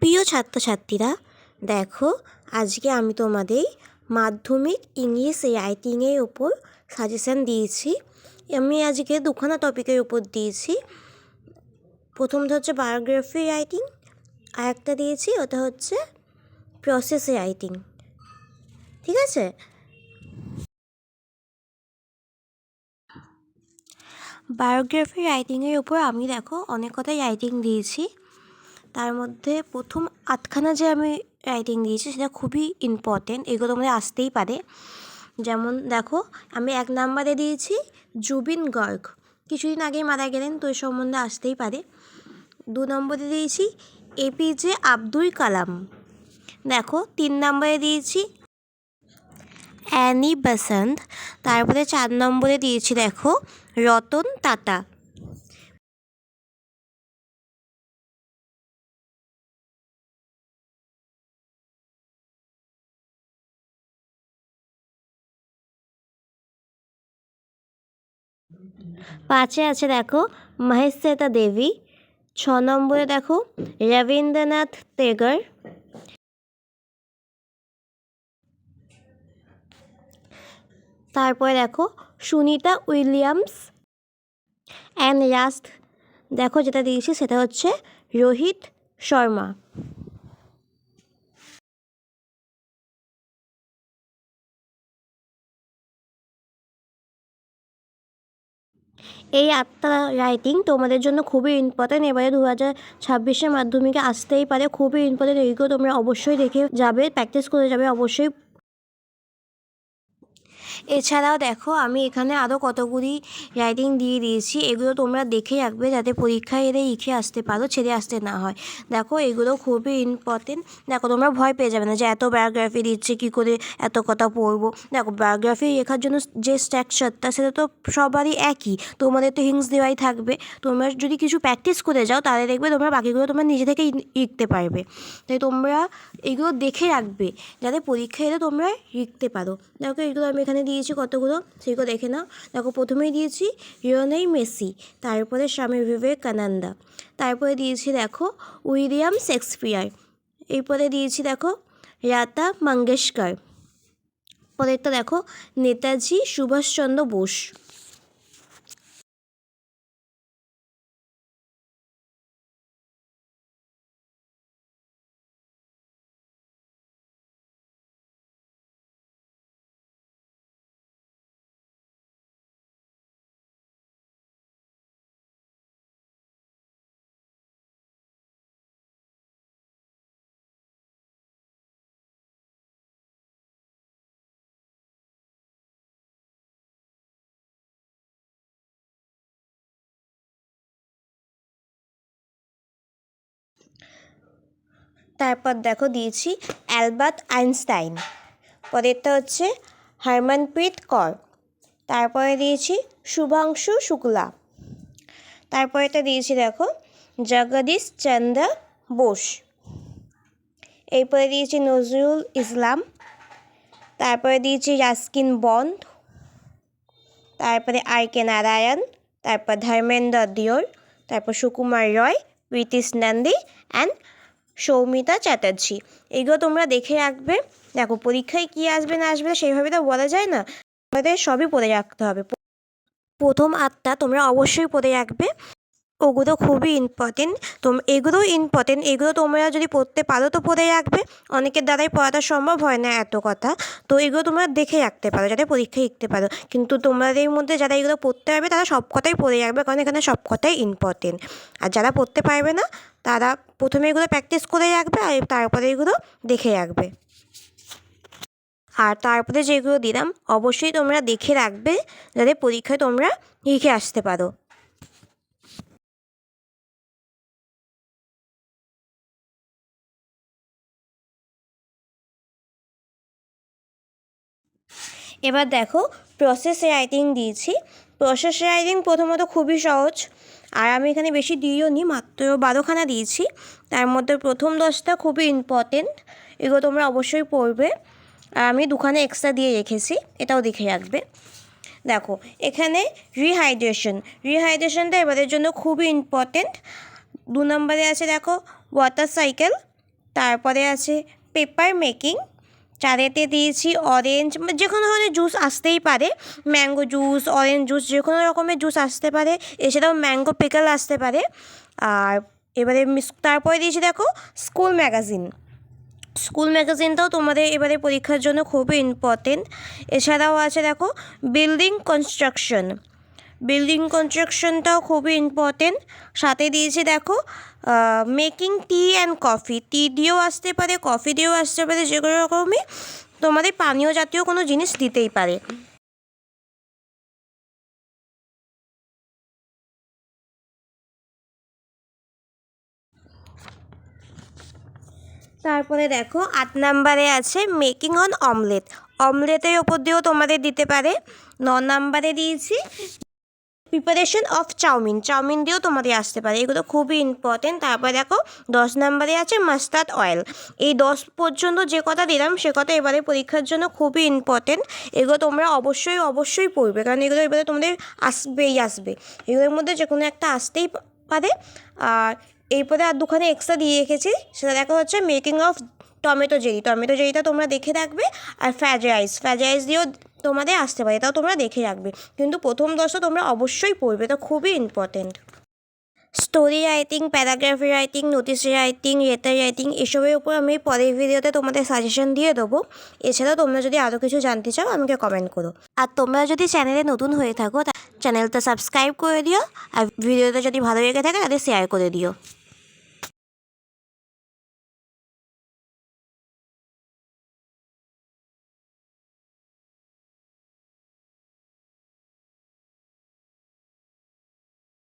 প্রিয় ছাত্রছাত্রীরা, দেখো আজকে আমি তোমাদের মাধ্যমিক ইংলিশ রাইটিংয়ের ওপর সাজেশান দিয়েছি। আমি আজকে দুখানা টপিকের উপর দিয়েছি। প্রথমটা হচ্ছে বায়োগ্রাফি রাইটিং, আর একটা দিয়েছি ওটা হচ্ছে প্রসেস রাইটিং। ঠিক আছে? বায়োগ্রাফি রাইটিংয়ের ওপর আমি দেখো অনেক কথাই রাইটিং দিয়েছি। তার মধ্যে প্রথম 8খানা যে আমি রাইটিং দিয়েছি সেটা খুবই ইম্পর্টেন্ট, এগুলো তোমাদের আসতেই পারে। যেমন দেখো, আমি 1 নম্বরে দিয়েছি জুবিন গার্গ, কিছুদিন আগেই মারা গেলেন, তো এই সম্বন্ধে আসতেই পারে। 2 নম্বরে দিয়েছি এপিজে আব্দুল কালাম। দেখো 3 নম্বরে দিয়েছি অ্যানি বেসান্ট। তারপরে 4 নম্বরে দিয়েছি দেখো রতন টাটা। পাঁচে আছে দেখো মহেশ্বেতা দেবী। 6 নম্বরে দেখো রবীন্দ্রনাথ টেগর। তারপরে দেখো সুনিতা উইলিয়ামস। অ্যান্ড লাস্ট দেখো যেটা দিয়েছি সেটা হচ্ছে রোহিত শর্মা। এই 8টা রাইটিং তোমাদের জন্য খুবই ইম্পর্টেন্ট। এবারে 2026 মাধ্যমিকে আসতেই পারে, খুবই ইম্পর্টেন্ট। এইগুলো তোমরা অবশ্যই দেখে যাবে, প্র্যাকটিস করে যাবে অবশ্যই। এছাড়াও দেখো আমি এখানে আরও কতগুলি রাইটিং দিয়ে দিয়েছি, এগুলো তোমরা দেখে রাখবে যাতে পরীক্ষায় এদের লিখে আসতে পারো, ছেড়ে আসতে না হয়। দেখো এগুলো খুবই ইম্পর্টেন্ট। দেখো তোমরা ভয় পেয়ে যাবে না যে এত বায়োগ্রাফি দিচ্ছে, কী করে এত কথা পড়বো। দেখো বায়োগ্রাফি লেখার জন্য যে স্ট্রাকচারটা সেটা তো সবারই একই, তোমাদের তো হিংস দেওয়াই থাকবে। তোমরা যদি কিছু প্র্যাকটিস করে যাও তাহলে দেখবে তোমরা বাকিগুলো তোমরা নিজে থেকেই লিখতে পারবে। তাই তোমরা এগুলো দেখে রাখবে যাতে পরীক্ষা এলে তোমরা লিখতে পারো। দেখো এগুলো আমি এখানে দিয়েছি কতগুলো, সেগুলো দেখে নাও। দেখো প্রথমেই দিয়েছি লিওনেল মেসি, তারপরে স্বামী বিবেকানন্দ, তারপরে দিয়েছি দেখো উইলিয়াম শেক্সপিয়ার, এরপরে দিয়েছি দেখো লতা মঙ্গেশকর, পরেরটা দেখো নেতাজি সুভাষচন্দ্র বোস। তারপর দেখো দিয়েছি অ্যালবার্ট আইনস্টাইন, পরেরটা হচ্ছে হরমনপ্রীত কৌর, তারপরে দিয়েছি শুভাংশু শুক্লা, তারপরেটা দিয়েছি দেখো জগদীশ চন্দ্র বোস, এরপরে দিয়েছি নজরুল ইসলাম, তারপরে দিয়েছি রাস্কিন বন্ড, তারপরে আর.কে নারায়ণ, তারপর ধর্মেন্দ্র দিওর, তারপর সুকুমার রয়, প্রীতিশ নন্দী অ্যান্ড সৌমিতা চ্যাটার্জি। এগুলো তোমরা দেখে রাখবে। দেখো পরীক্ষায় কী আসবে না আসবে সেইভাবে তো বলা যায় না, আমাদের সবই পড়ে রাখতে হবে। প্রথম 8টা তোমরা অবশ্যই পড়ে রাখবে, ওগুলো খুবই ইম্পর্টেন্ট। এগুলোও ইম্পর্টেন্ট, এগুলো তোমরা যদি পড়তে পারো তো পড়ে রাখবে, অনেকের দ্বারাই পড়াটা সম্ভব হয় না এত কথা, তো এগুলো তোমরা দেখে রাখতে পারো যাতে পরীক্ষায় লিখতে পারো। কিন্তু তোমাদের মধ্যে যারা এগুলো পড়তে পারবে তারা সব কথাই পড়ে রাখবে, কারণ এখানে সব কথাই ইম্পর্টেন্ট। আর যারা পড়তে পারবে না তারা প্রথমে এগুলো প্র্যাকটিস করে রাখবে, আর তারপরে এগুলো দেখে রাখবে। আর তারপরে যেগুলো দিলাম অবশ্যই তোমরা দেখে রাখবে যাতে পরীক্ষায় তোমরা লিখে আসতে পারো। এবার দেখো প্রসেস রাইটিং দিয়েছি। প্রসেস রাইটিং প্রথমত খুবই সহজ, আর আমি এখানে বেশি দিইও নি, মাত্র 12খানা দিয়েছি। তার মধ্যে প্রথম 10টা খুবই ইম্পর্টেন্ট, এগুলো তোমরা অবশ্যই পড়বে। আর আমি 2খানা এক্সট্রা দিয়ে রেখেছি, এটাও দেখে রাখবে। দেখো এখানে রিহাইড্রেশনটা এবারের জন্য খুবই ইম্পর্টেন্ট। 2 নম্বরে আছে দেখো ওয়াটার সাইকেল, তারপরে আছে পেপার মেকিং, চারেতে দিয়েছি অরেঞ্জ, যে কোনো ধরনের জুস আসতেই পারে, ম্যাঙ্গো জুস, অরেঞ্জ জুস, যে কোনো রকমের জুস আসতে পারে, এছাড়াও ম্যাঙ্গো পিকল আসতে পারে। আর এবারে তারপরে দিয়েছি দেখো স্কুল ম্যাগাজিন। স্কুল ম্যাগাজিনটাও তোমাদের এবারে পরীক্ষার জন্য খুবই ইম্পর্টেন্ট। এছাড়াও আছে দেখো বিল্ডিং কনস্ট্রাকশন, বিল্ডিং কনস্ট্রাকশনটাও খুবই ইম্পর্টেন্ট। সাথে দিয়েছি দেখো মেকিং টি অ্যান্ড কফি, টি দিয়েও আসতে পারে, কফি দিয়েও আসতে পারে, যে কোনো রকমই তোমাদের পানীয় জাতীয় কোনো জিনিস দিতেই পারে। তারপরে দেখো 8 নাম্বারে আছে মেকিং অন অমলেট, অমলেটের ওপর দিয়েও তোমাদের দিতে পারে। 9 নাম্বারে দিয়েছি প্রিপারেশন অফ চাউমিন, চাউমিন দিয়েও তোমাদের আসতে পারে, এগুলো খুবই ইম্পর্টেন্ট। তারপরে দেখো 10 নাম্বারে আছে মাস্টার্ড অয়েল। এই 10 পর্যন্ত যে কথা দিলাম সে কথা এবারে পরীক্ষার জন্য খুবই ইম্পর্টেন্ট। এগুলো তোমরা অবশ্যই অবশ্যই পড়বে, কারণ এগুলো এবারে তোমাদের আসবে, এগুলোর মধ্যে যে কোনো একটা আসতেই পারে। আর এরপরে আর দুখানে এক্সট্রা দিয়ে রেখেছি, সেটা দেখা হচ্ছে making of tomato jelly, tomato জেলিটা তোমরা দেখে রাখবে। আর ফ্রাইড রাইস দিয়েও তোমাদের আসতে পারে, তাও তোমরা দেখে রাখবে, কিন্তু প্রথম 10টা তোমরা অবশ্যই পড়বে, এটা খুবই important. Story writing, paragraph writing, notice writing, letter writing, এসবের উপর আমি পরের ভিডিওতে তোমাদের সাজেশন দিয়ে দেবো। এছাড়াও তোমরা যদি আরও কিছু জানতে চাও আমাকে কমেন্ট করো। আর তোমরা যদি চ্যানেলে নতুন হয়ে থাকো চ্যানেলটা সাবস্ক্রাইব করে দিও, আর ভিডিওটা যদি ভালো লেগে থাকে তাহলে শেয়ার করে দিও।